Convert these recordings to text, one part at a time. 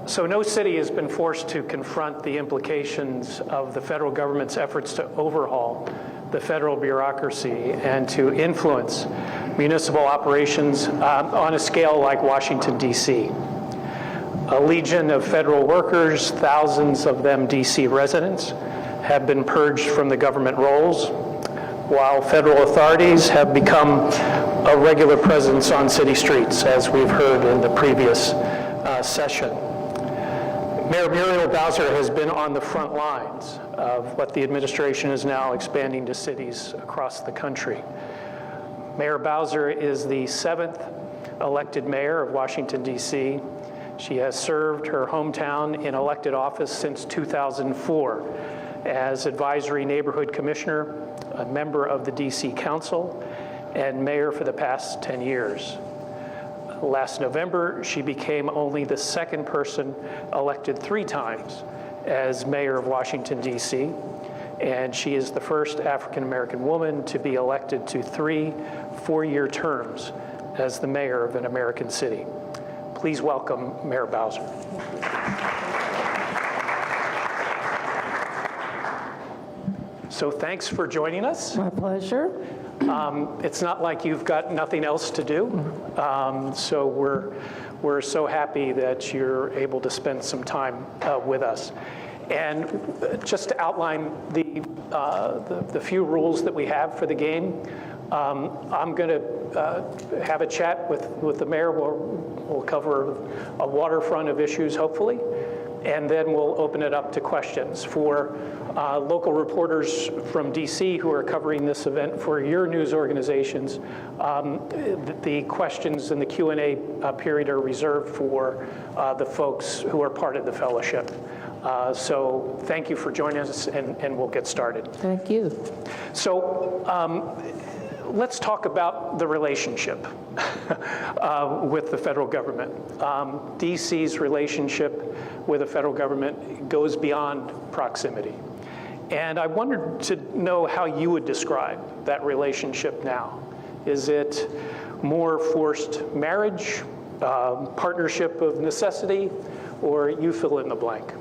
So no city has been forced to confront the implications of the federal government's efforts to overhaul the federal bureaucracy and to influence municipal operations on a scale like Washington, D.C. A legion of federal workers, thousands of them D.C. residents, have been purged from the government rolls, while federal authorities have become a regular presence on city streets, as we've heard in the previous session. Mayor Muriel Bowser has been on the front lines of what the administration is now expanding to cities across the country. Mayor Bowser is the 7th elected mayor of Washington, D.C. She has served her hometown in elected office since 2004 as advisory neighborhood commissioner, a member of the D.C. Council, and mayor for the past 10 years. Last November, she became only the 2nd person elected 3 times as mayor of Washington, D.C., and she is the first African-American woman to be elected to 3 4-year terms as the mayor of an American city. Please welcome Mayor Bowser. So thanks for joining us. My pleasure. It's not like you've got nothing else to do, so we're so happy that you're able to spend some time with us. And just to outline the few rules that we have for the game, I'm going to have a chat with the mayor. We'll cover a waterfront of issues, hopefully, and then we'll open it up to questions. For local reporters from DC who are covering this event for your news organizations, the questions in the Q&A period are reserved for the folks who are part of the fellowship. So thank you for joining us, and we'll get started. Thank you. So let's talk about the relationship with the federal government. DC's relationship with the federal government goes beyond proximity. And I wanted to know how you would describe that relationship now. Is it more forced marriage, partnership of necessity, or you fill in the blank?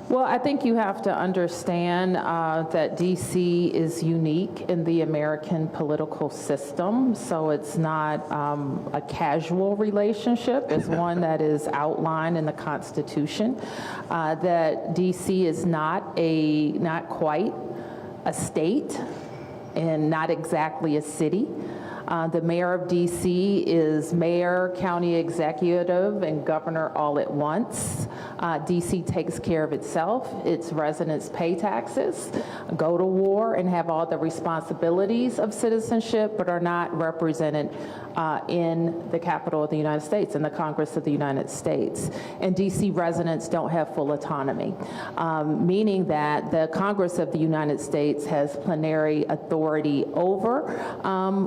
Well, I think you have to understand that D.C. is unique in the American political system, so it's not a casual relationship. It's one that is outlined in the Constitution, that D.C. is not quite a state and not exactly a city. The mayor of D.C. is mayor, county executive, and governor all at once. D.C. takes care of itself. Its residents pay taxes, go to war, and have all the responsibilities of citizenship, but are not represented in the Capitol of the United States, in the Congress of the United States. And D.C. residents don't have full autonomy, meaning that the Congress of the United States has plenary authority over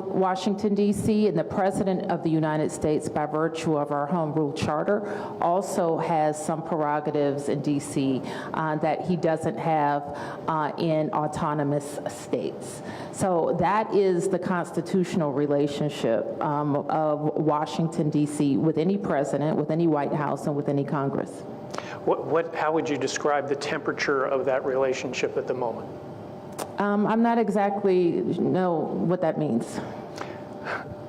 Washington, D.C., and the President of the United States, by virtue of our home rule charter, also has some prerogatives in D.C. That he doesn't have in autonomous states. So that is the constitutional relationship of Washington, D.C. with any president, with any White House, and with any Congress. How would you describe the temperature of that relationship at the moment? I'm not exactly know what that means.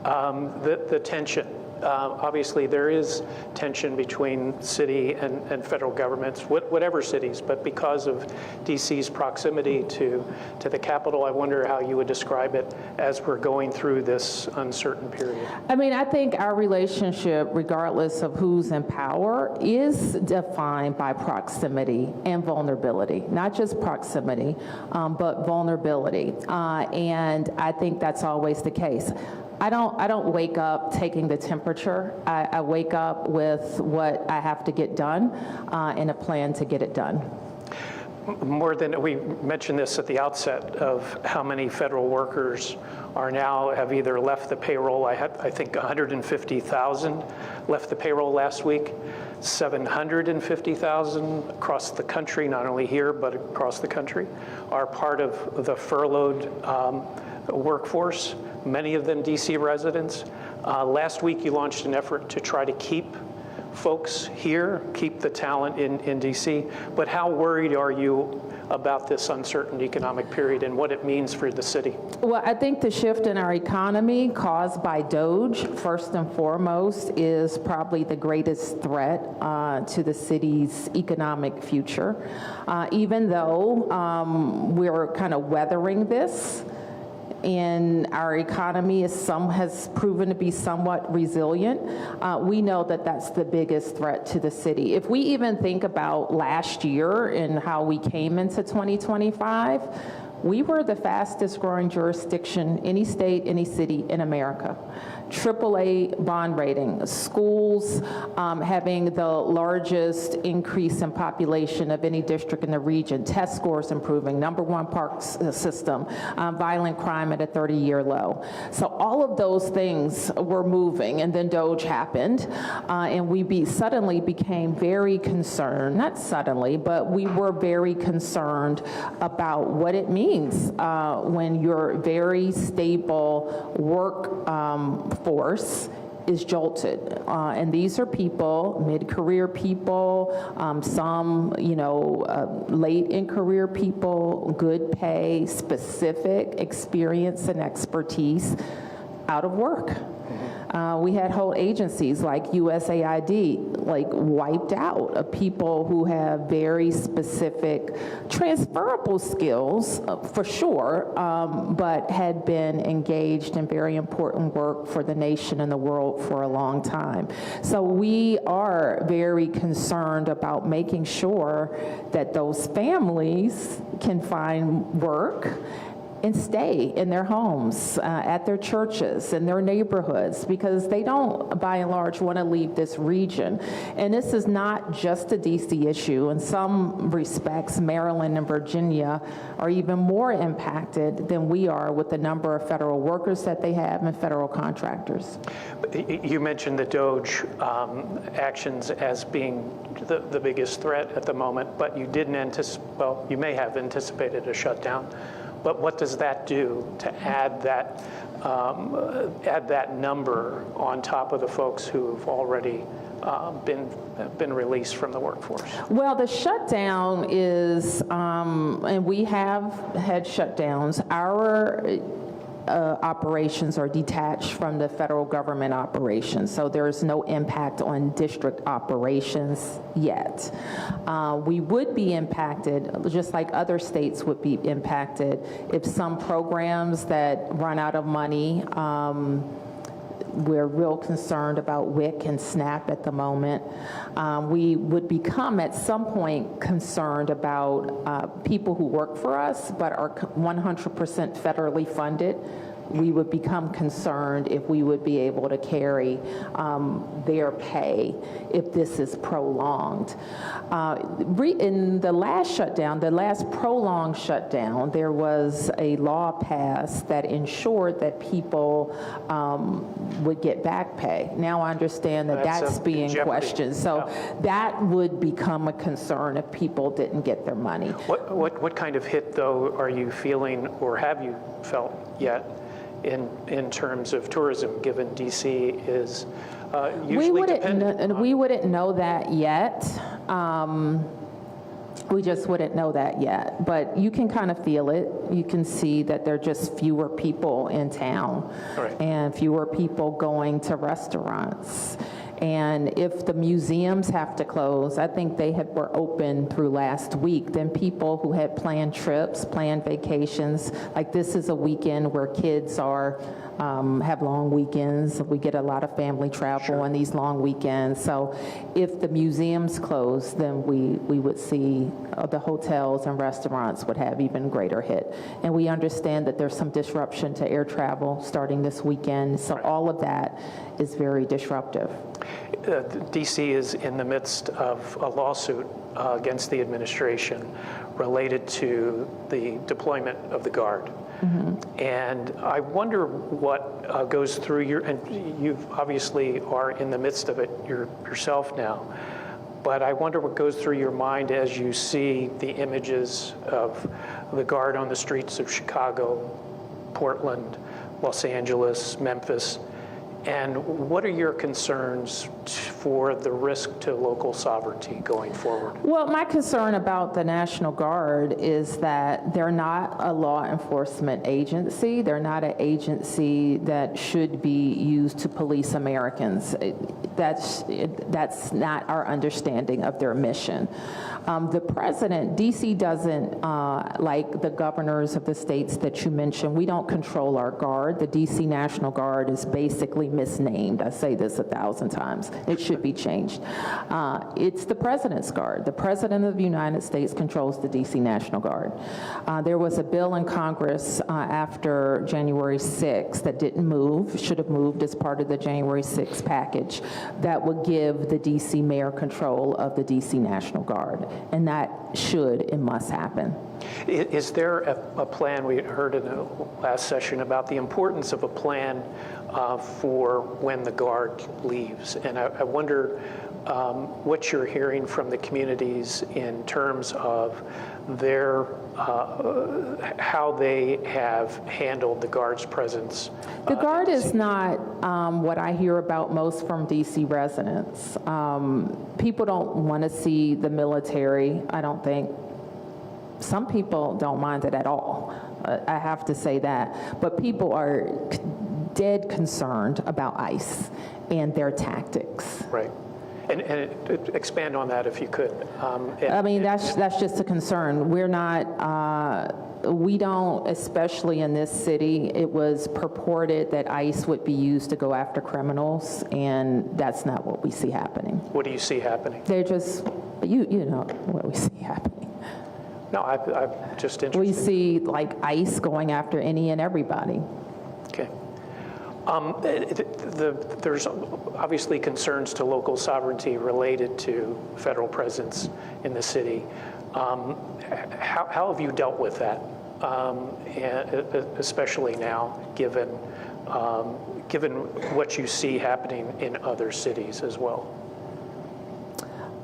The tension. Obviously, there is tension between city and federal governments, whatever cities, but because of DC's proximity to the Capitol, I wonder how you would describe it as we're going through this uncertain period. I mean, I think our relationship, regardless of who's in power, is defined by proximity and vulnerability. Not just proximity, but vulnerability. And I think that's always the case. I don't wake up taking the temperature. I wake up with what I have to get done and a plan to get it done. More than, we mentioned this at the outset of how many federal workers have either left the payroll. I think 150,000 left the payroll last week. 750,000 across the country, not only here, but across the country, are part of the furloughed workforce, many of them DC residents. Last week you launched an effort to try to keep folks here, keep the talent in D.C., but how worried are you about this uncertain economic period and what it means for the city? Well, I think the shift in our economy caused by DOGE, first and foremost, is probably the greatest threat to the city's economic future. Even though we're kind of weathering this, and our economy has proven to be somewhat resilient, we know that that's the biggest threat to the city. If we even think about last year and how we came into 2025, we were the fastest growing jurisdiction, any state, any city in America. AAA bond rating, schools having the largest increase in population of any district in the region, test scores improving, #1 park system, violent crime at a 30-year low. So all of those things were moving, and then DOGE happened, and we suddenly became very concerned, not suddenly, but we were very concerned about what it means when your very stable work force is jolted. And these are people, mid-career people, some, late in career people, good pay, specific experience and expertise, out of work. We had whole agencies like USAID wiped out of people who have very specific transferable skills for sure, but had been engaged in very important work for the nation and the world for a long time. So we are very concerned about making sure that those families can find work and stay in their homes, at their churches, in their neighborhoods, because they don't, by and large, want to leave this region. And this is not just a DC issue. In some respects, Maryland and Virginia are even more impacted than we are with the number of federal workers that they have and federal contractors. You mentioned the DOGE actions as being the biggest threat at the moment, but you didn't anticipate, well, you may have anticipated a shutdown. But what does that do to add that number on top of the folks who've already been released from the workforce? Well, the shutdown is, and we have had shutdowns. Our operations are detached from the federal government operations, so there's no impact on district operations yet. We would be impacted, just like other states would be impacted, if some programs that run out of money. We're real concerned about WIC and SNAP at the moment. We would become at some point concerned about people who work for us but are 100% federally funded. We would become concerned if we would be able to carry their pay if this is prolonged. In the last shutdown, the last prolonged shutdown, there was a law passed that ensured that people would get back pay. Now I understand that that's being questioned. So that would become a concern if people didn't get their money. What kind of hit, though, are you feeling or have you felt yet in terms of tourism, given DC is usually dependent? We wouldn't know that yet. We just wouldn't know that yet. But you can kind of feel it. You can see that there are just fewer people in town, right, and fewer people going to restaurants. And if the museums have to close, I think they were open through last week, then people who had planned trips, planned vacations, like this is a weekend where kids are have long weekends. We get a lot of family travel on these long weekends. So if the museums close, then we would see the hotels and restaurants would have even greater hit. And we understand that there's some disruption to air travel starting this weekend. So all of that is very disruptive. DC is in the midst of a lawsuit against the administration related to the deployment of the Guard. Mm-hmm. And I wonder what goes through your, and you obviously are in the midst of it yourself now, but I wonder what goes through your mind as you see the images of the Guard on the streets of Chicago, Portland, Los Angeles, Memphis, And what are your concerns for the risk to local sovereignty going forward? Well, my concern about the National Guard is that they're not a law enforcement agency. They're not an agency that should be used to police Americans. That's not our understanding of their mission. The president, D.C. doesn't, like the governors of the states that you mentioned, we don't control our guard. The D.C. National Guard is basically misnamed. I say this 1,000 times. It should be changed. It's the president's guard. The president of the United States controls the D.C. National Guard. There was a bill in Congress after January 6th that didn't move, should have moved as part of the January 6th package, that would give the D.C. mayor control of the D.C. National Guard. And that should and must happen. Is there a plan? We heard in the last session about the importance of a plan for when the Guard leaves. And I wonder what you're hearing from the communities in terms of their how they have handled the Guard's presence. The Guard is not what I hear about most from D.C. residents. People don't want to see the military, I don't think. Some people don't mind it at all. I have to say that. But people are dead concerned about ICE and their tactics. Right. And expand on that if you could. I mean, that's just a concern. We're not, we don't, especially in this city, it was purported that ICE would be used to go after criminals, and that's not what we see happening. What do you see happening? They're just, you know what we see happening. No, I'm just interested. We see like ICE going after any and everybody. Okay. There's obviously concerns to local sovereignty related to federal presence in the city. How have you dealt with that, and especially now, given what you see happening in other cities as well?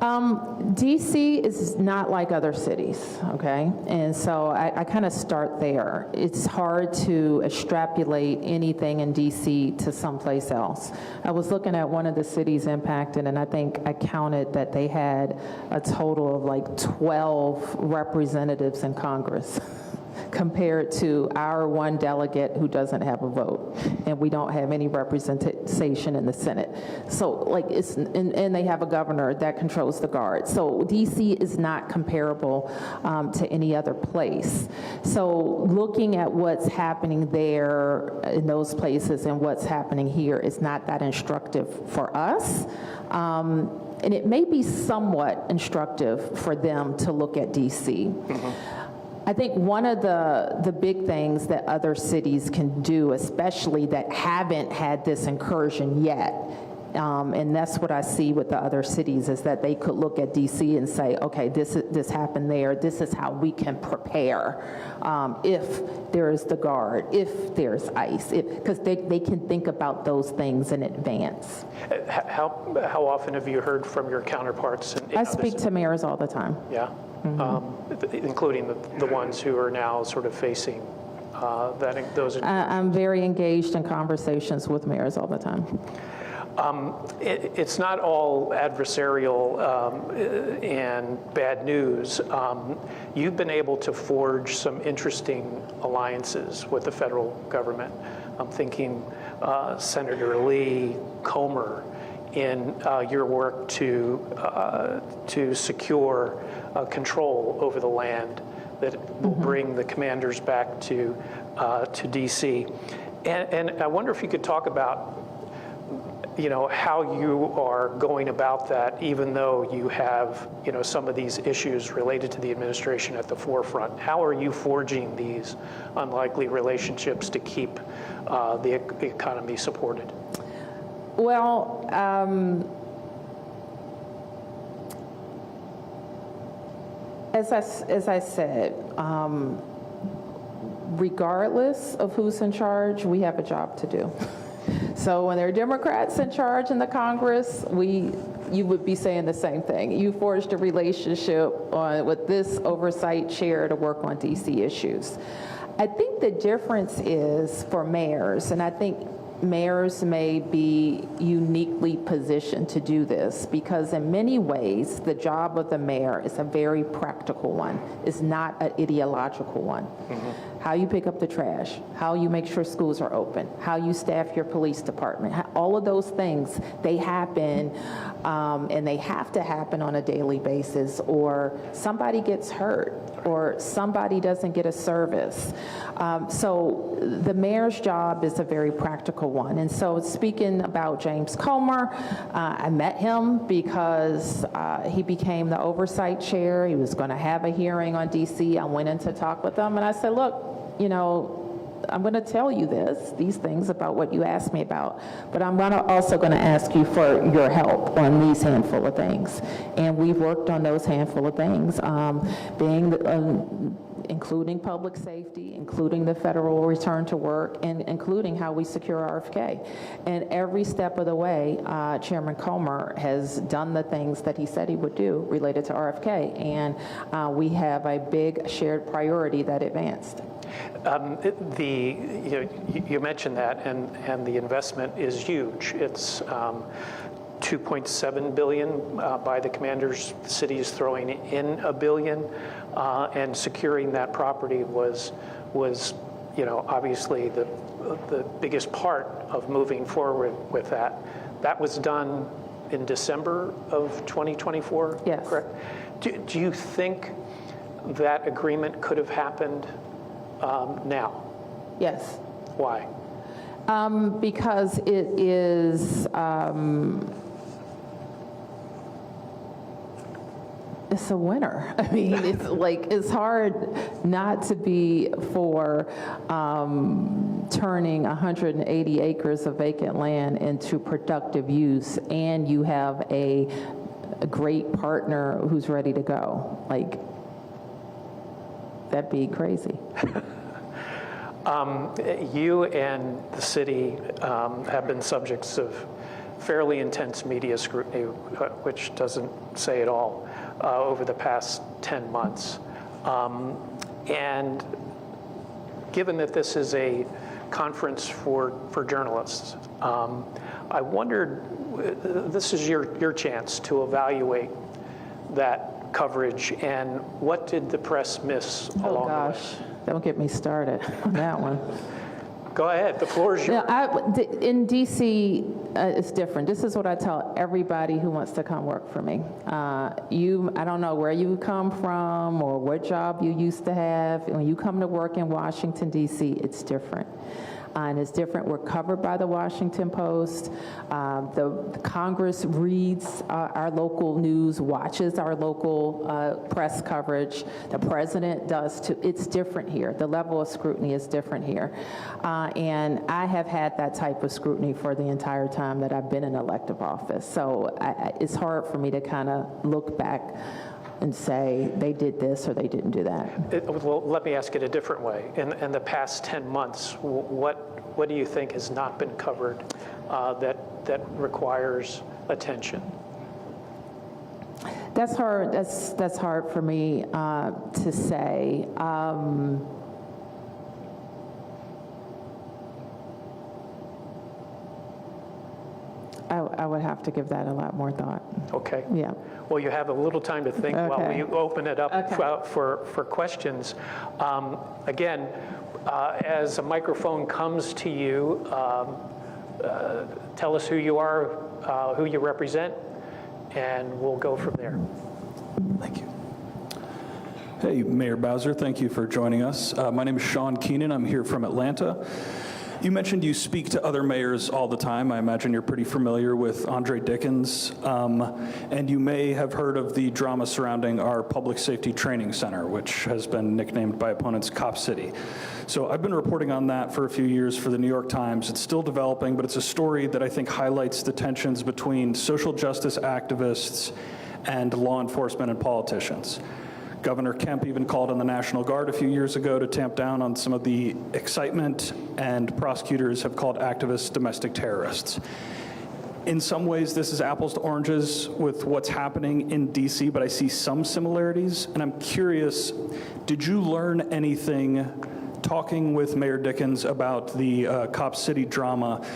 DC is not like other cities, okay? And so I kind of start there. It's hard to extrapolate anything in DC to someplace else. I was looking at one of the cities impacted, and I think I counted that they had a total of like 12 representatives in Congress. Compared to our one delegate who doesn't have a vote, and we don't have any representation in the Senate. So like and they have a governor that controls the Guard. So DC is not comparable to any other place. So looking at what's happening there in those places and what's happening here is not that instructive for us. And it may be somewhat instructive for them to look at DC. Mm-hmm. I think one of the big things that other cities can do, especially that haven't had this incursion yet, and that's what I see with the other cities, is that they could look at DC and say, okay, this happened there, this is how we can prepare if there's the Guard, if there's ICE, because they can think about those things in advance. How often have you heard from your counterparts in I speak to mayors all the time. Yeah. Mm-hmm. Including the ones who are now sort of facing those. I'm very engaged in conversations with mayors all the time. It's not all adversarial and bad news. You've been able to forge some interesting alliances with the federal government. I'm thinking Senator Lee, Comer, in your work to secure control over the land that will bring the commanders back to DC. And I wonder if you could talk about, how you are going about that, even though you have, some of these issues related to the administration at the forefront. How are you forging these unlikely relationships to keep the economy supported? Well, as I said, regardless of who's in charge, we have a job to do. So when there are Democrats in charge in the Congress, you would be saying the same thing. You forged a relationship with this oversight chair to work on DC issues. I think the difference is for mayors, and I think mayors may be uniquely positioned to do this because in many ways, the job of the mayor is a very practical one. It's not an ideological one. How you pick up the trash, how you make sure schools are open, how you staff your police department, all of those things, they happen and they have to happen on a daily basis or somebody gets hurt or somebody doesn't get a service. So the mayor's job is a very practical one. And so speaking about James Comer, I met him because he became the oversight chair. He was going to have a hearing on DC. I went in to talk with him and I said, look, you know, I'm going to tell you these things about what you asked me about, but I'm also going to ask you for your help on these handful of things. And we've worked on those handful of things, including public safety, including the federal return to work, and including how we secure RFK. And every step of the way, Chairman Comer has done the things that he said he would do related to RFK. And we have a big shared priority that advanced. You mentioned that, and the investment is huge. It's $2.7 billion by the commanders. The city is throwing in $1 billion, and securing that property was obviously the biggest part of moving forward with that. That was done in December of 2024. Yes. Correct. Do you think that agreement could have happened now? Yes. Why? Because it is, it's a winner. I mean, it's hard not to be for turning 180 acres of vacant land into productive use, and you have a great partner who's ready to go. That'd be crazy. You and the city have been subjects of fairly intense media scrutiny, which doesn't say it all, over the past 10 months. And given that this is a conference for journalists, I wondered, this is your chance to evaluate that coverage, and what did the press miss along the way? Oh gosh, don't get me started on that one. Go ahead, the floor is yours. In DC, it's different. This is what I tell everybody who wants to come work for me. I don't know where you come from or what job you used to have. When you come to work in Washington, DC, it's different. And it's different. We're covered by the Washington Post. The Congress reads our local news, watches our local press coverage. The president does too. It's different here. The level of scrutiny is different here. And I have had that type of scrutiny for the entire time that I've been in elective office. So it's hard for me to kind of look back and say they did this or they didn't do that. Well, let me ask it a different way. In the past 10 months, what do you think has not been covered that requires attention? That's hard. That's hard for me to say. I would have to give that a lot more thought. Okay. Yeah. Well, you have a little time to think while we open it up for questions. Again, as a microphone comes to you, tell us who you are, who you represent, and we'll go from there. Thank you. Hey, Mayor Bowser, thank you for joining us. My name is Sean Keenan. I'm here from Atlanta. You mentioned you speak to other mayors all the time. I imagine you're pretty familiar with Andre Dickens, and you may have heard of the drama surrounding our Public Safety Training Center, which has been nicknamed by opponents Cop City. So I've been reporting on that for a few years for the New York Times. It's still developing, but it's a story that I think highlights the tensions between social justice activists and law enforcement and politicians. Governor Kemp even called on the National Guard a few years ago to tamp down on some of the excitement, and prosecutors have called activists domestic terrorists. In some ways, this is apples to oranges with what's happening in DC, but I see some similarities, and I'm curious, did you learn anything talking with Mayor Dickens about the Cop City drama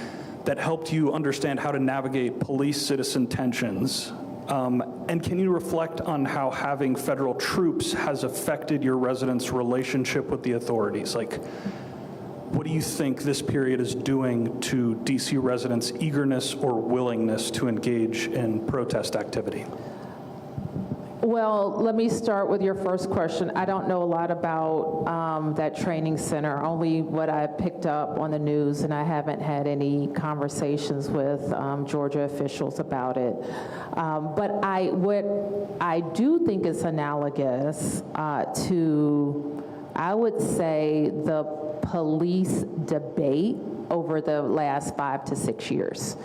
that helped you understand how to navigate police-citizen tensions. And can you reflect on how having federal troops has affected your residents' relationship with the authorities? Like, what do you think this period is doing to DC residents' eagerness or willingness to engage in protest activity? Well, let me start with your first question. I don't know a lot about that training center, only what I picked up on the news, and I haven't had any conversations with Georgia officials about it. But what I do think is analogous to, I would say, the police debate over the last 5 to 6 years.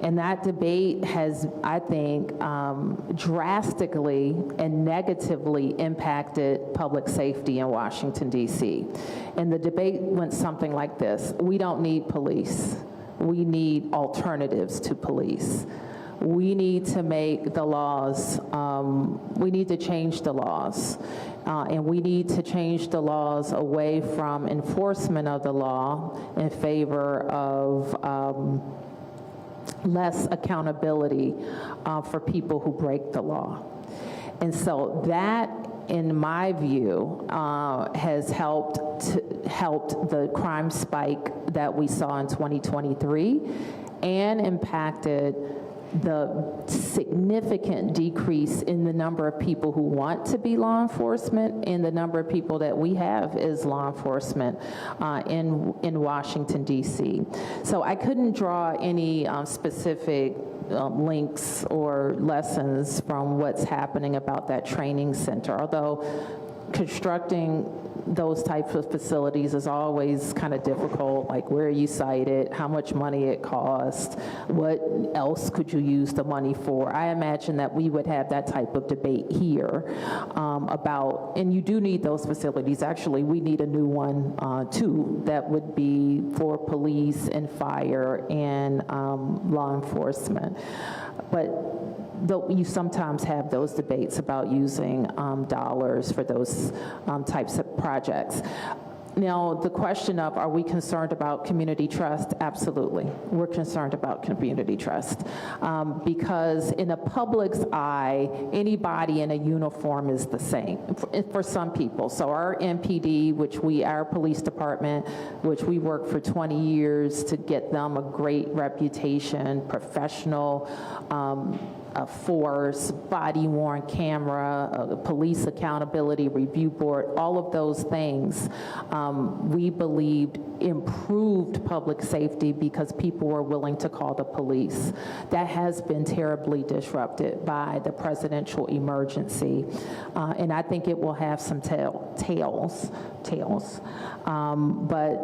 And that debate has, I think, drastically and negatively impacted public safety in Washington, D.C. And the debate went something like this: we don't need police. We need alternatives to police. We need to make the laws, we need to change the laws. And we need to change the laws away from enforcement of the law in favor of less accountability for people who break the law. And so that, in my view, has helped the crime spike that we saw in 2023 and impacted the significant decrease in the number of people who want to be law enforcement and the number of people that we have as law enforcement in Washington, D.C. So I couldn't draw any specific links or lessons from what's happening about that training center, although constructing those types of facilities is always kind of difficult, like where you site it, how much money it costs, what else could you use the money for. I imagine that we would have that type of debate here about, and you do need those facilities. Actually, we need a new one too, that would be for police and fire and law enforcement. But though you sometimes have those debates about using dollars for those types of projects. Now, the question of, are we concerned about community trust? Absolutely. We're concerned about community trust because in the public's eye, anybody in a uniform is the same for some people. So our MPD, our police department, which we worked for 20 years to get them a great reputation, professional, a force, body-worn camera, a police accountability review board, all of those things we believed improved public safety because people were willing to call the police. That has been terribly disrupted by the presidential emergency, and I think it will have some tails. But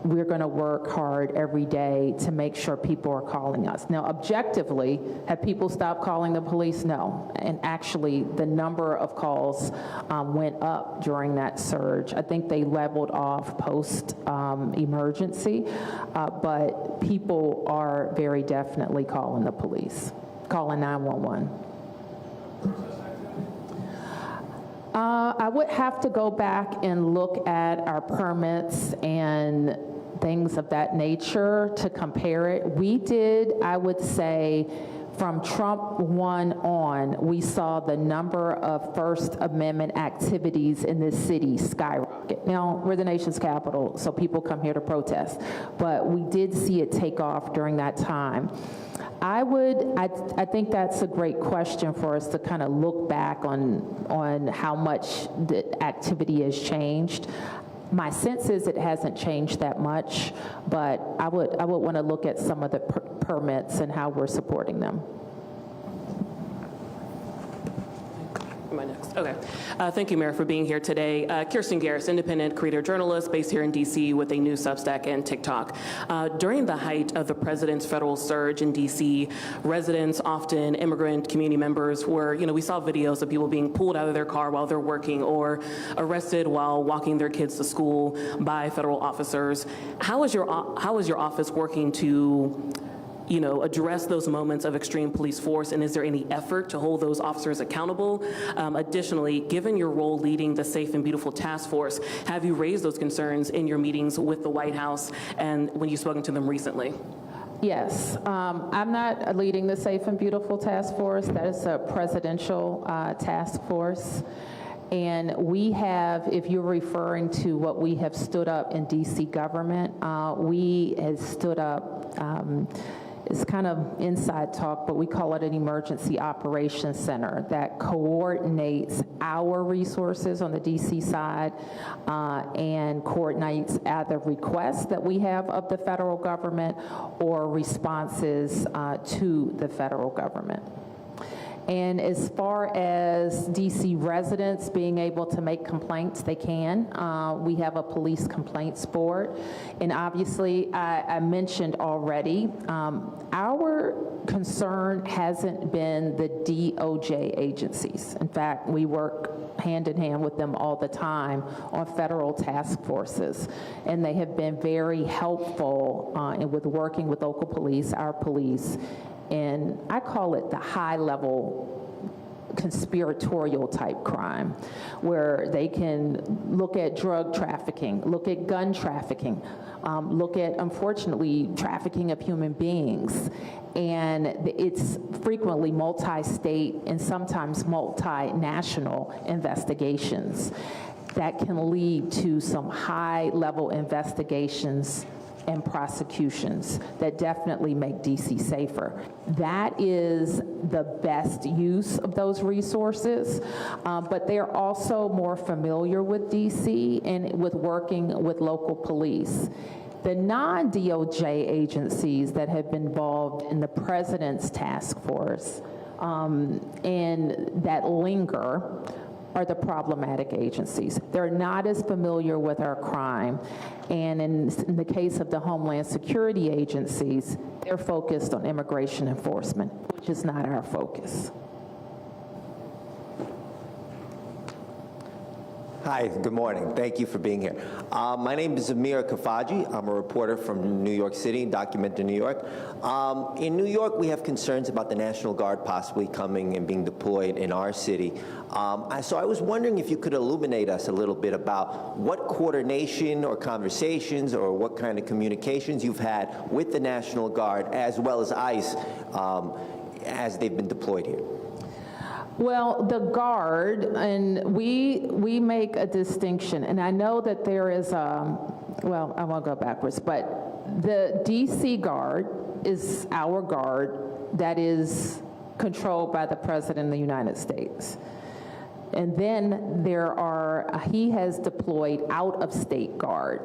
we're going to work hard every day to make sure people are calling us. Now, objectively, have people stopped calling the police? No. And actually, the number of calls went up during that surge. I think they leveled off post-emergency, but people are very definitely calling the police, calling 911. I would have to go back and look at our permits and things of that nature to compare it. We did, I would say, from Trump 1 on, we saw the number of First Amendment activities in this city skyrocket. Now, we're the nation's capital, so people come here to protest, but we did see it take off during that time. I think that's a great question for us to kind of look back on how much the activity has changed. My sense is it hasn't changed that much, but I would want to look at some of the permits and how we're supporting them. Am I next? Okay. Thank you, Mayor, for being here today. Kirsten Garris, independent creator journalist based here in D.C. with a new Substack and TikTok. During the height of the president's federal surge in D.C., residents, often immigrant community members, we saw videos of people being pulled out of their car while they're working or arrested while walking their kids to school by federal officers. How is your office working to address those moments of extreme police force, and is there any effort to hold those officers accountable? Additionally, given your role leading the Safe and Beautiful Task Force, have you raised those concerns in your meetings with the White House and when you've spoken to them recently? Yes, I'm not leading the Safe and Beautiful Task Force. That is a presidential task force. And we have, if you're referring to what we have stood up in DC government, we have stood up, it's kind of inside talk, but we call it an emergency operations center that coordinates our resources on the DC side and coordinates either requests that we have of the federal government or responses to the federal government. And as far as DC residents being able to make complaints, they can. We have a police complaints board. And obviously, I mentioned already, our concern hasn't been the DOJ agencies. In fact, we work hand in hand with them all the time on federal task forces. And they have been very helpful with working with local police, our police, and I call it the high-level conspiratorial type crime, where they can look at drug trafficking, look at gun trafficking, look at, unfortunately, trafficking of human beings. And it's frequently multi-state and sometimes multinational investigations that can lead to some high-level investigations and prosecutions that definitely make DC safer. That is the best use of those resources, but they're also more familiar with DC and with working with local police. The non-DOJ agencies that have been involved in the President's task force and that linger are the problematic agencies. They're not as familiar with our crime. And in the case of the Homeland Security agencies, they're focused on immigration enforcement, which is not our focus. Hi, good morning. Thank you for being here. My name is Amir Kafaji. I'm a reporter from New York City, documented New York. In New York, we have concerns about the National Guard possibly coming and being deployed in our city. So I was wondering if you could illuminate us a little bit about what coordination or conversations or what kind of communications you've had with the National Guard as well as ICE as they've been deployed here. Well, the Guard, and we make a distinction, and I know that there is well, I won't go backwards, but the DC Guard is our Guard that is controlled by the President of the United States. And then he has deployed out-of-state Guard.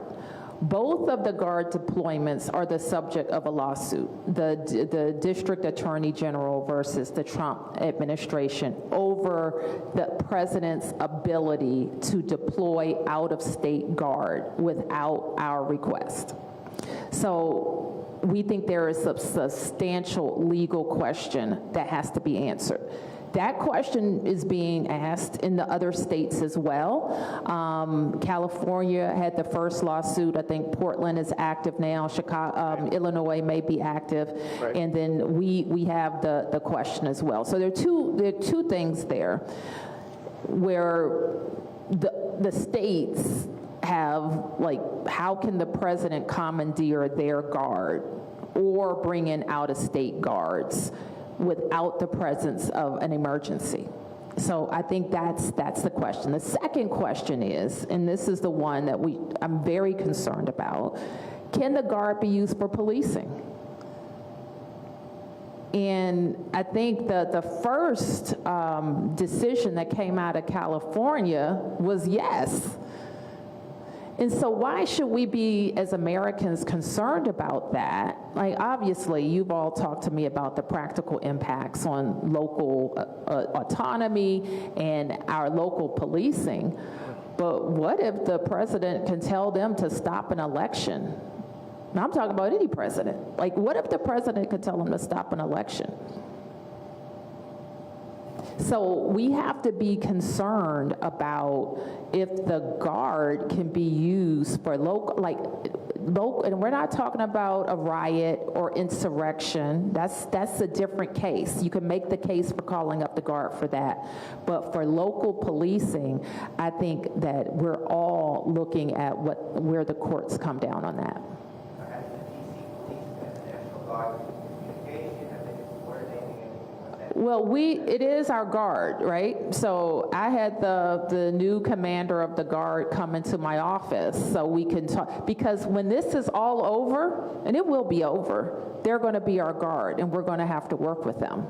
Both of the Guard deployments are the subject of a lawsuit, the District Attorney General versus the Trump administration over the President's ability to deploy out-of-state Guard without our request. So we think there is a substantial legal question that has to be answered. That question is being asked in the other states as well. California had the first lawsuit. I think Portland is active now. Chicago, Illinois may be active. Right. And then we have the question as well. So there are two things there where the states have, like, how can the president commandeer their Guard or bring in out-of-state guards without the presence of an emergency? So I think that's the question. The second question is, and this is the one that I'm very concerned about, can the Guard be used for policing? And I think the first decision that came out of California was yes. And so why should we be, as Americans, concerned about that? Like, obviously, you've all talked to me about the practical impacts on local autonomy and our local policing. But what if the president can tell them to stop an election? Now, I'm talking about any president. Like, what if the president could tell them to stop an election? So we have to be concerned about if the Guard can be used for local, and we're not talking about a riot or insurrection. That's a different case. You can make the case for calling up the Guard for that. But for local policing, I think that we're all looking at where the courts come down on that. Well, it is our Guard, right? So I had the new commander of the Guard come into my office so we can talk, because when this is all over, and it will be over, they're going to be our Guard, and we're going to have to work with them.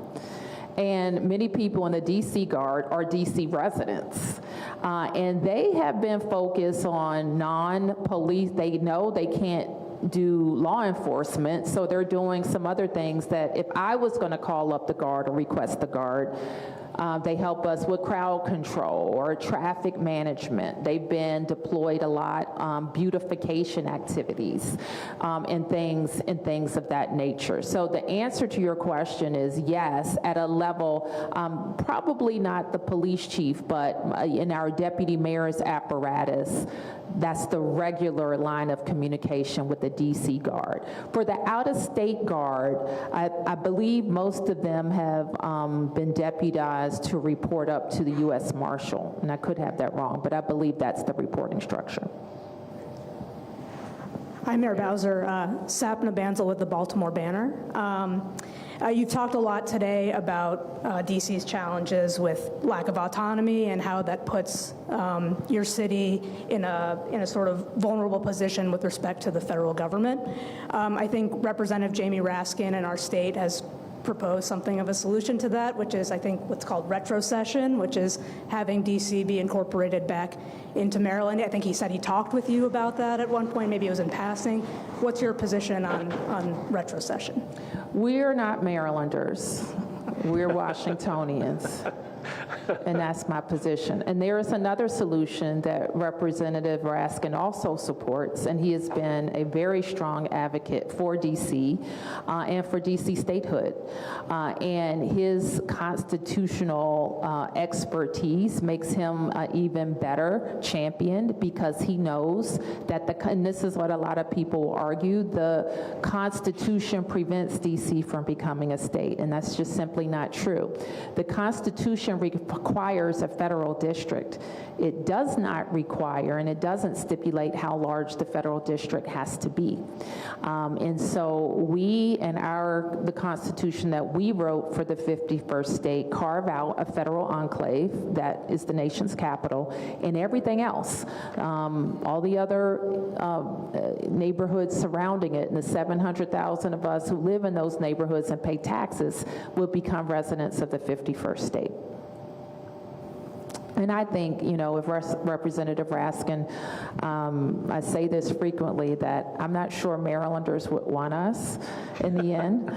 And many people in the DC Guard are DC residents. And they have been focused on non-police. They know they can't do law enforcement, so they're doing some other things that if I was going to call up the Guard or request the Guard, they help us with crowd control or traffic management. They've been deployed a lot, beautification activities, and things of that nature. So the answer to your question is yes, at a level, probably not the police chief, but in our deputy mayor's apparatus, that's the regular line of communication with the DC Guard. For the out-of-state Guard, I believe most of them have been deputized to report up to the U.S. Marshal, and I could have that wrong, but I believe that's the reporting structure. Hi, Mayor Bowser. Sapna Bansal with the Baltimore Banner. You've talked a lot today about DC's challenges with lack of autonomy and how that puts your city in a sort of vulnerable position with respect to the federal government. I think Representative Jamie Raskin in our state has proposed something of a solution to that, which is, I think, what's called retrocession, which is having DC be incorporated back into Maryland. I think he said he talked with you about that at one point. Maybe it was in passing. What's your position on retrocession? We're not Marylanders. We're Washingtonians. And that's my position. And there is another solution that Representative Raskin also supports, and he has been a very strong advocate for DC and for DC statehood. And his constitutional expertise makes him an even better champion, because he knows that and this is what a lot of people argue, the Constitution prevents DC from becoming a state, and that's just simply not true. The Constitution requires a federal district. It does not require, and it doesn't stipulate how large the federal district has to be. And so we and the Constitution that we wrote for the 51st state carve out a federal enclave that is the nation's capital, and everything else, all the other neighborhoods surrounding it, and the 700,000 of us who live in those neighborhoods and pay taxes will become residents of the 51st state. And I think, if Representative Raskin, I say this frequently, that I'm not sure Marylanders would want us in the end,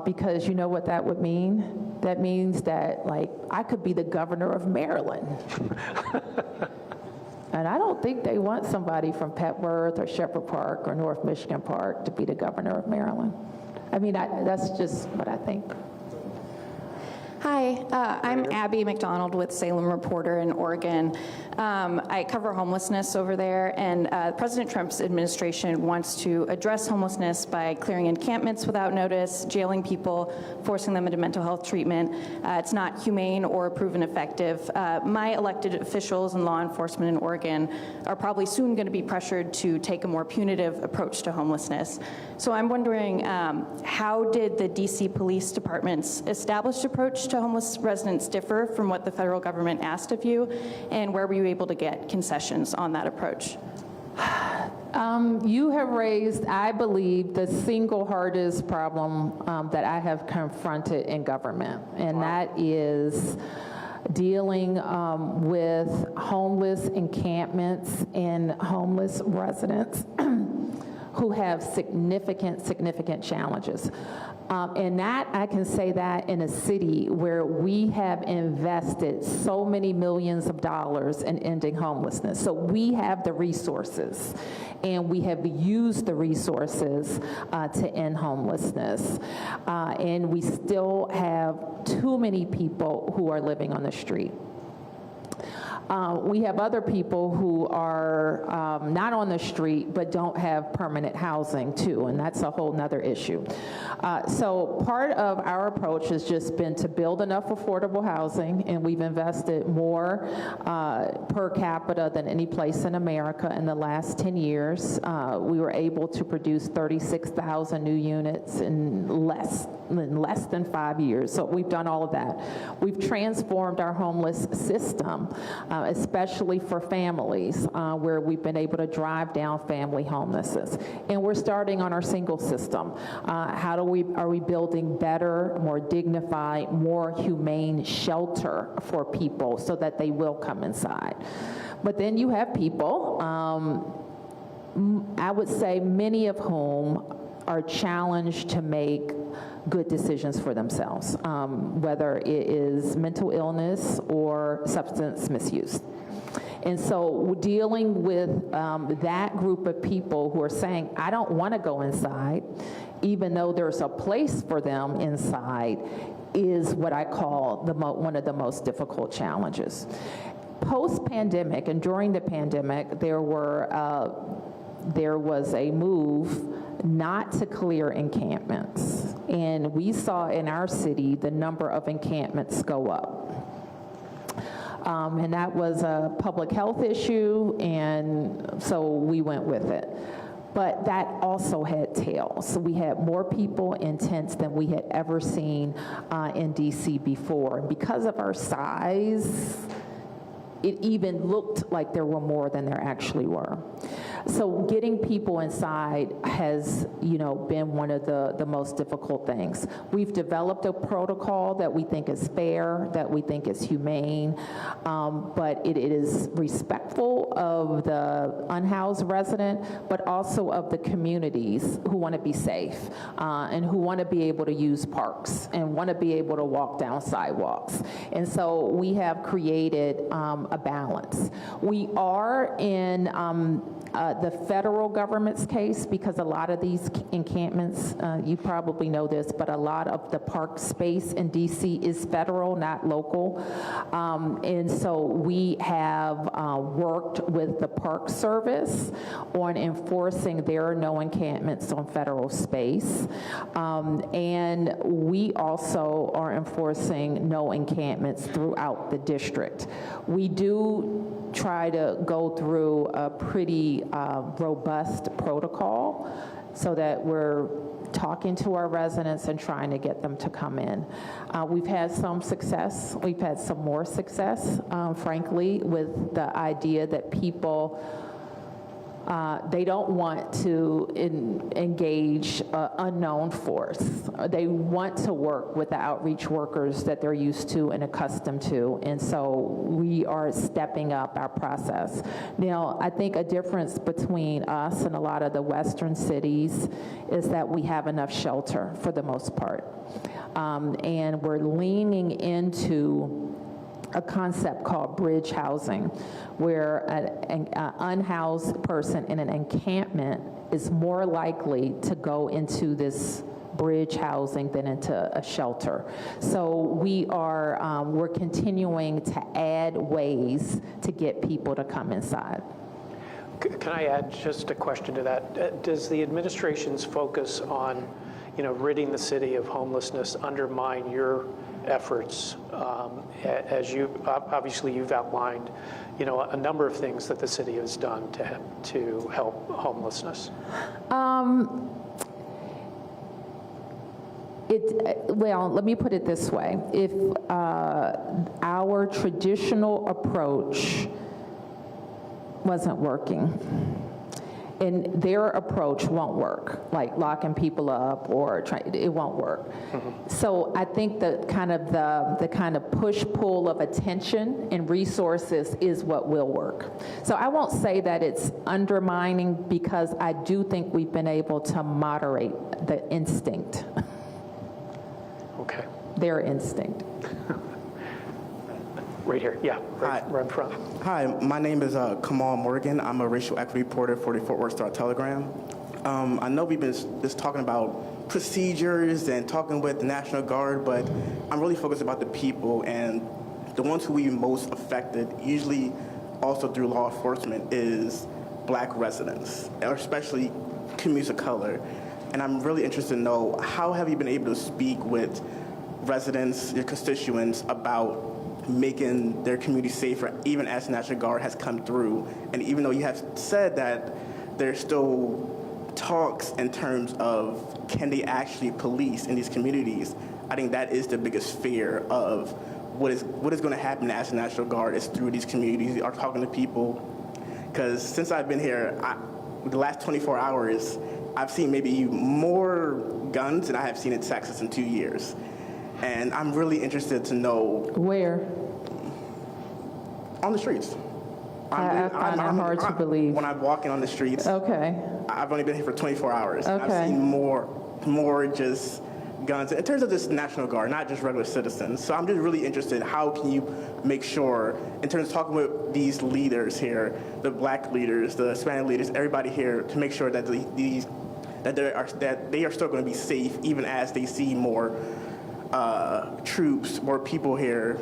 because you know what that would mean? That means that, I could be the governor of Maryland. And I don't think they want somebody from Petworth or Shepherd Park or North Michigan Park to be the governor of Maryland. I mean, that's just what I think. Hi, I'm Abby McDonald with Salem Reporter in Oregon. I cover homelessness over there, and President Trump's administration wants to address homelessness by clearing encampments without notice, jailing people, forcing them into mental health treatment. It's not humane or proven effective. My elected officials and law enforcement in Oregon are probably soon going to be pressured to take a more punitive approach to homelessness. So I'm wondering, how did the DC Police Department's established approach to homeless residents differ from what the federal government asked of you, and where were you able to get concessions on that approach? You have raised, I believe, the single hardest problem that I have confronted in government, and that is dealing with homeless encampments and homeless residents who have significant challenges. And that, I can say that in a city where we have invested so many millions of dollars in ending homelessness. So we have the resources, and we have used the resources to end homelessness. And we still have too many people who are living on the street. We have other people who are not on the street but don't have permanent housing too, and that's a whole nother issue. So part of our approach has just been to build enough affordable housing, and we've invested more per capita than any place in America in the last 10 years. We were able to produce 36,000 new units in less than 5 years. So we've done all of that. We've transformed our homeless system, especially for families, where we've been able to drive down family homelessness. And we're starting on our single system. Are we building better, more dignified, more humane shelter for people so that they will come inside? But then you have people, I would say many of whom are challenged to make good decisions for themselves, whether it is mental illness or substance misuse. And so dealing with that group of people who are saying, I don't want to go inside, even though there's a place for them inside, is what I call one of the most difficult challenges. Post-pandemic and during the pandemic, there was a move not to clear encampments. And we saw in our city the number of encampments go up. And that was a public health issue, and so we went with it. But that also had tails. So we had more people in tents than we had ever seen in DC before. And because of our size, it even looked like there were more than there actually were. So getting people inside has, been one of the most difficult things. We've developed a protocol that we think is fair, that we think is humane, but it is respectful of the unhoused resident, but also of the communities who want to be safe and who want to be able to use parks and want to be able to walk down sidewalks. And so we have created a balance. We are in the federal government's case, because a lot of these encampments, you probably know this, but a lot of the park space in DC is federal, not local. And so we have worked with the Park Service on enforcing their no encampments on federal space. And we also are enforcing no encampments throughout the district. We do try to go through a pretty robust protocol so that we're talking to our residents and trying to get them to come in. We've had some success. We've had some more success, frankly, with the idea that people they don't want to engage unknown force. They want to work with the outreach workers that they're used to and accustomed to, and so we are stepping up our process. Now, I think a difference between us and a lot of the Western cities is that we have enough shelter for the most part, and we're leaning into a concept called bridge housing, where an unhoused person in an encampment is more likely to go into this bridge housing than into a shelter. So we're continuing to add ways to get people to come inside. Can I add just a question to that? Does the administration's focus on, ridding the city of homelessness undermine your efforts, as you've outlined, a number of things that the city has done to help homelessness? Well, let me put it this way. If our traditional approach wasn't working, and their approach won't work, like locking people up or it won't work. Mm-hmm. So I think the kind of push-pull of attention and resources is what will work. So I won't say that it's undermining, because I do think we've been able to moderate the instinct. their instinct. Right here, yeah, right in front. Hi, my name is Kamal Morgan. I'm a racial equity reporter for the Fort Worth Star-Telegram. I know we've been just talking about procedures and talking with the National Guard, but I'm really focused about the people, and the ones who we most affected, usually also through law enforcement, is Black residents, or especially communities of color. And I'm really interested to know, how have you been able to speak with residents, your constituents, about making their community safer, even as the National Guard has come through? And even though you have said that there's still talks in terms of can they actually police in these communities, I think that is the biggest fear of what is going to happen as the National Guard is through these communities, are talking to people. Because since I've been here, the last 24 hours, I've seen maybe more guns than I have seen in Texas in 2 years. And I'm really interested to know. Where? On the streets. I find that hard to believe. When I'm walking on the streets. Okay. I've only been here for 24 hours. Okay. I've seen more just guns. In terms of this National Guard, not just regular citizens. So I'm just really interested, how can you make sure, in terms of talking with these leaders here, the Black leaders, the Hispanic leaders, everybody here, to make sure that that they are still going to be safe, even as they see more troops, more people here,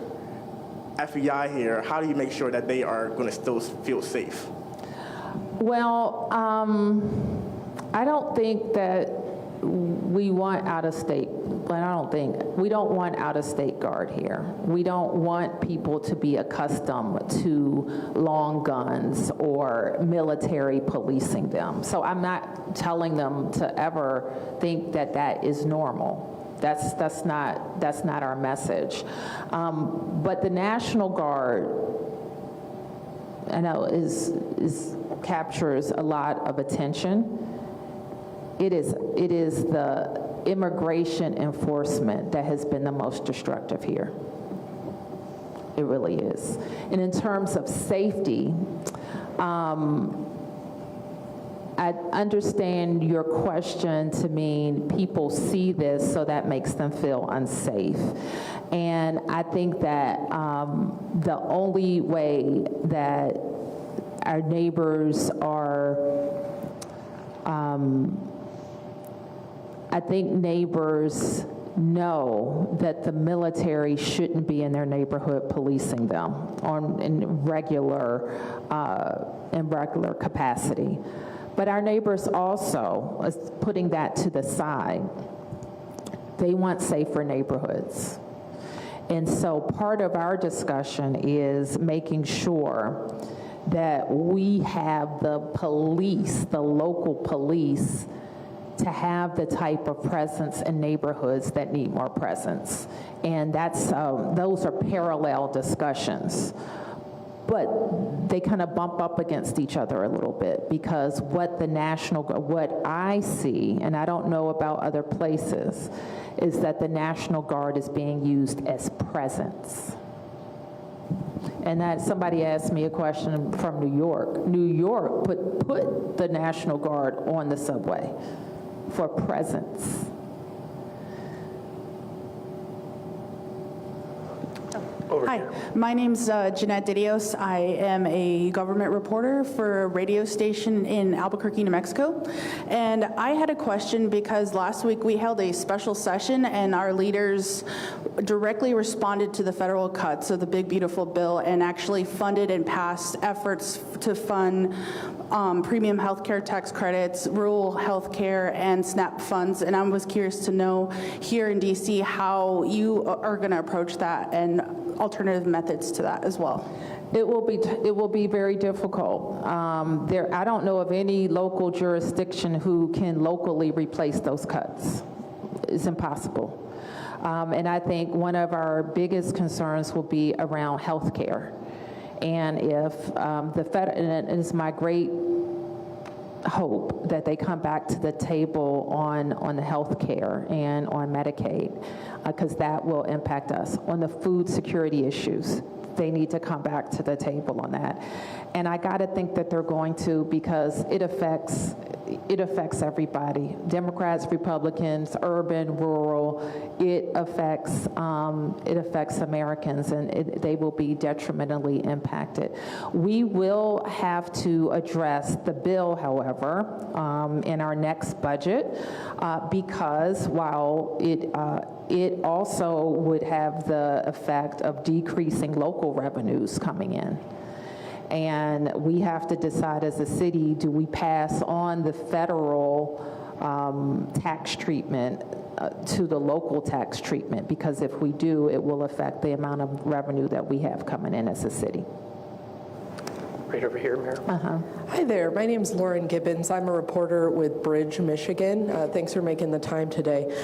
FBI here. How do you make sure that they are going to still feel safe? Well, I don't think that we want out-of-state, we don't want out-of-state guard here. We don't want people to be accustomed to long guns or military policing them. So I'm not telling them to ever think that that is normal. That's not our message. But the National Guard, I know, captures a lot of attention. It is the immigration enforcement that has been the most destructive here. It really is. And in terms of safety, I understand your question to mean people see this, so that makes them feel unsafe. And I think that the only way that our neighbors are, I think neighbors know that the military shouldn't be in their neighborhood policing them in regular capacity. But our neighbors also, putting that to the side, they want safer neighborhoods. And so part of our discussion is making sure that we have the police, the local police, to have the type of presence in neighborhoods that need more presence. And that's those are parallel discussions. But they kind of bump up against each other a little bit, because what I see, and I don't know about other places, is that the National Guard is being used as presence. And that somebody asked me a question from New York. New York put the National Guard on the subway for presence. Hi, my name's Jeanette Didios. I am a government reporter for a radio station in Albuquerque, New Mexico. And I had a question because last week we held a special session and our leaders directly responded to the federal cuts of the Big Beautiful Bill and actually funded and passed efforts to fund premium healthcare tax credits, rural healthcare, and SNAP funds. And I was curious to know here in DC how you are going to approach that and alternative methods to that as well. It will be very difficult. I don't know of any local jurisdiction who can locally replace those cuts. It's impossible. And I think one of our biggest concerns will be around health care. And if and it's my great hope that they come back to the table on the health care and on Medicaid, because that will impact us. On the food security issues, they need to come back to the table on that. And I got to think that they're going to, because it affects it affects everybody, Democrats, Republicans, urban, rural. It affects Americans, and they will be detrimentally impacted. We will have to address the bill, however, in our next budget, because while it also would have the effect of decreasing local revenues coming in. And we have to decide as a city, do we pass on the federal tax treatment to the local tax treatment? Because if we do, it will affect the amount of revenue that we have coming in as a city. Right over here, Mayor. Hi there. My name's Lauren Gibbons. I'm a reporter with Bridge, Michigan. Thanks for making the time today.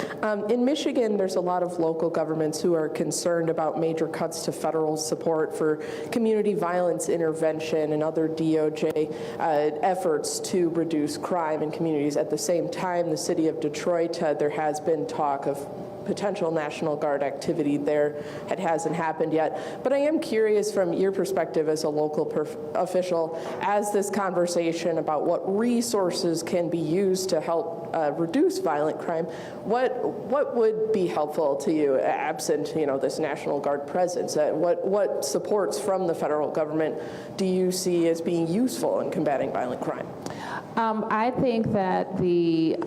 In Michigan, there's a lot of local governments who are concerned about major cuts to federal support for community violence intervention and other DOJ efforts to reduce crime in communities. At the same time, the city of Detroit, there has been talk of potential National Guard activity there. It hasn't happened yet. But I am curious from your perspective as a local official, as this conversation about what resources can be used to help reduce violent crime, what would be helpful to you absent, this National Guard presence? What supports from the federal government do you see as being useful in combating violent crime? I think that the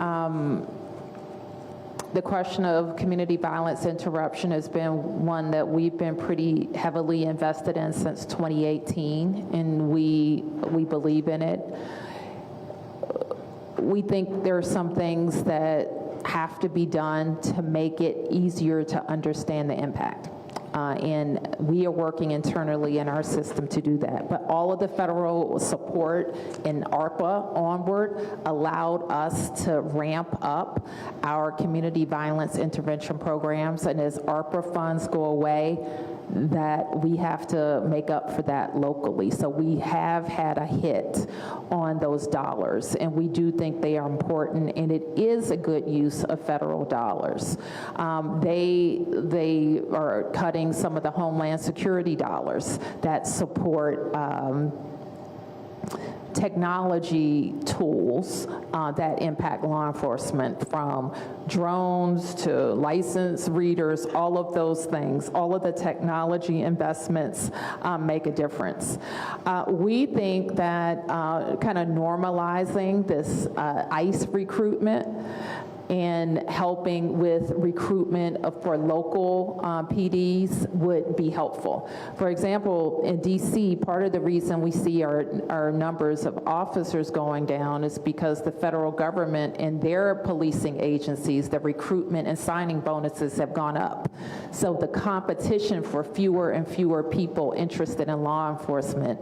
question of community violence interruption has been one that we've been pretty heavily invested in since 2018, and we believe in it. We think there are some things that have to be done to make it easier to understand the impact. And we are working internally in our system to do that. But all of the federal support in ARPA onward allowed us to ramp up our community violence intervention programs. And as ARPA funds go away, that we have to make up for that locally. So we have had a hit on those dollars, and we do think they are important, and it is a good use of federal dollars. They are cutting some of the Homeland Security dollars that support technology tools that impact law enforcement, from drones to license readers, all of those things, all of the technology investments make a difference. We think that kind of normalizing this ICE recruitment and helping with recruitment for local PDs would be helpful. For example, in DC, part of the reason we see our numbers of officers going down is because the federal government and their policing agencies, the recruitment and signing bonuses have gone up. So the competition for fewer and fewer people interested in law enforcement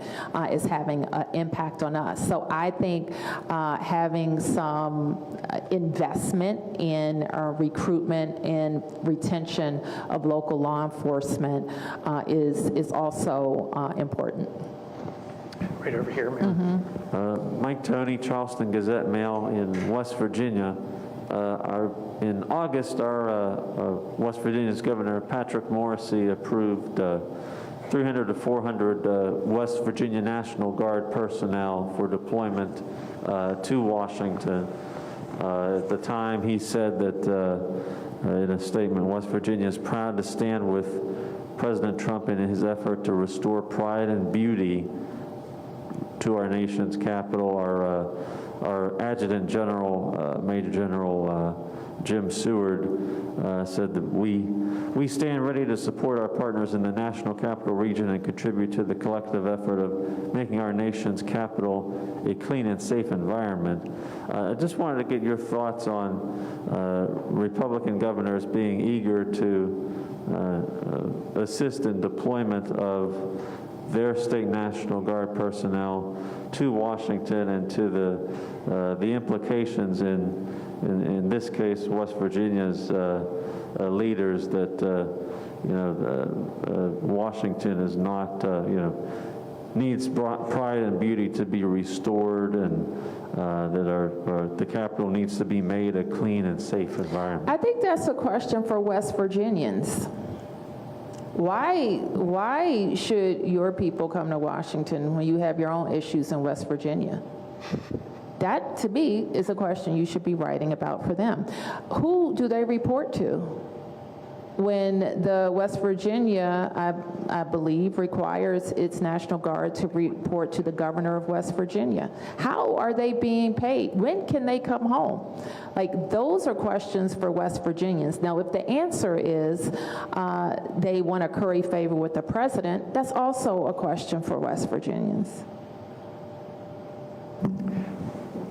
is having an impact on us. So I think having some investment in recruitment and retention of local law enforcement is also important. Right over here, Mayor. Mike Toney, Charleston Gazette-Mail in West Virginia. In August, our West Virginia's Governor Patrick Morrisey approved 300 to 400 West Virginia National Guard personnel for deployment to Washington. At the time, he said that in a statement, West Virginia is proud to stand with President Trump in his effort to restore pride and beauty to our nation's capital. Our Adjutant General, Major General Jim Seward, said that we stand ready to support our partners in the National Capital Region and contribute to the collective effort of making our nation's capital a clean and safe environment. I just wanted to get your thoughts on Republican governors being eager to assist in deployment of their state National Guard personnel to Washington, and to the implications in this case, West Virginia's leaders, that Washington is not, needs pride and beauty to be restored, and that the Capitol needs to be made a clean and safe environment. I think that's a question for West Virginians. Why should your people come to Washington when you have your own issues in West Virginia? That, to me, is a question you should be writing about for them. Who do they report to? When the West Virginia, I believe, requires its National Guard to report to the governor of West Virginia. How are they being paid? When can they come home? Like, those are questions for West Virginians. Now, if the answer is they want to curry favor with the president, that's also a question for West Virginians.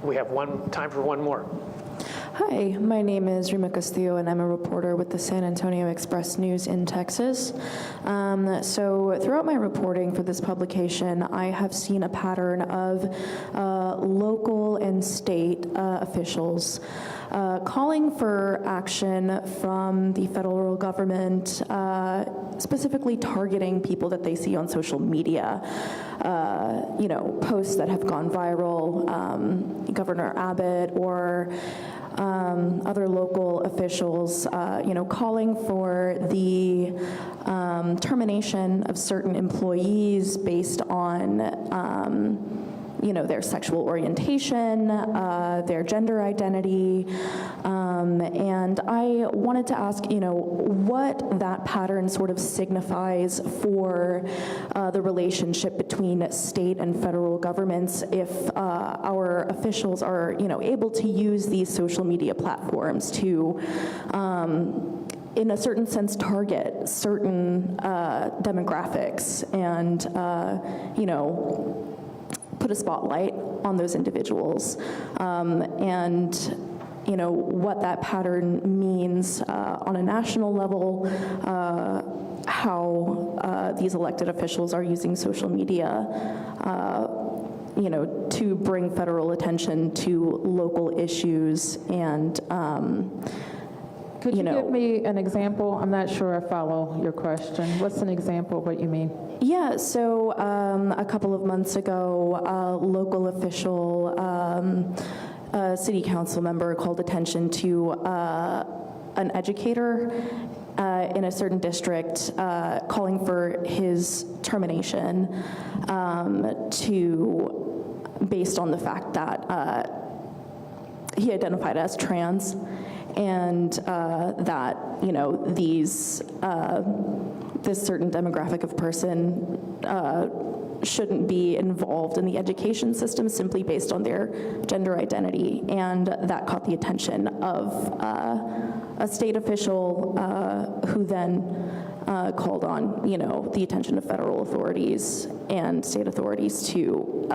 We have time for one more. Hi, my name is Rima Castillo, and I'm a reporter with the San Antonio Express News in Texas. So throughout my reporting for this publication, I have seen a pattern of local and state officials calling for action from the federal government, specifically targeting people that they see on social media. Posts that have gone viral, Governor Abbott or other local officials, calling for the termination of certain employees based on, their sexual orientation, their gender identity, and I wanted to ask, what that pattern sort of signifies for the relationship between state and federal governments if our officials are, able to use these social media platforms to in a certain sense, target certain demographics and, put a spotlight on those individuals. And, what that pattern means on a national level, how these elected officials are using social media, to bring federal attention to local issues and, Could you give me an example? I'm not sure I follow your question. What's an example of what you mean? Yeah, so a couple of months ago, a local official, a city council member called attention to an educator in a certain district calling for his termination based on the fact that he identified as trans, and that this certain demographic of person shouldn't be involved in the education system simply based on their gender identity, and that caught the attention of a state official who then called on the attention of federal authorities and state authorities to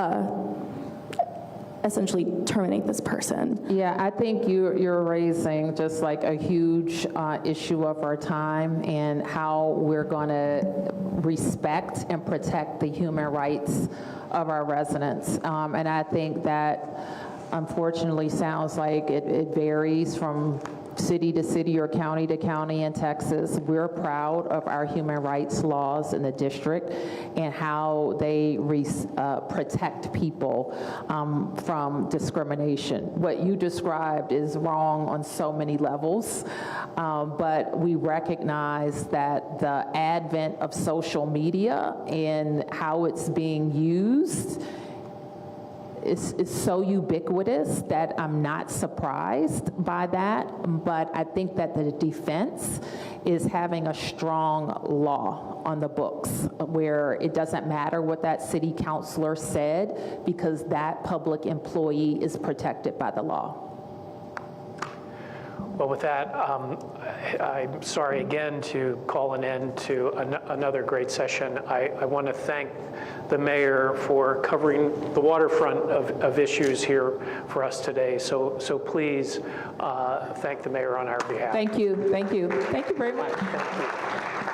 essentially terminate this person. Yeah, I think you're raising just like a huge issue of our time and how we're going to respect and protect the human rights of our residents. And I think that unfortunately sounds like it varies from city to city or county to county in Texas. We're proud of our human rights laws in the district and how they protect people from discrimination. What you described is wrong on so many levels, but we recognize that the advent of social media and how it's being used is so ubiquitous that I'm not surprised by that, but I think that the defense is having a strong law on the books where it doesn't matter what that city councilor said because that public employee is protected by the law. Well, with that, I'm sorry again to call an end to another great session. I want to thank the mayor for covering the waterfront of issues here for us today. So please thank the mayor on our behalf. Thank you. Thank you. Thank you very much. Thank you.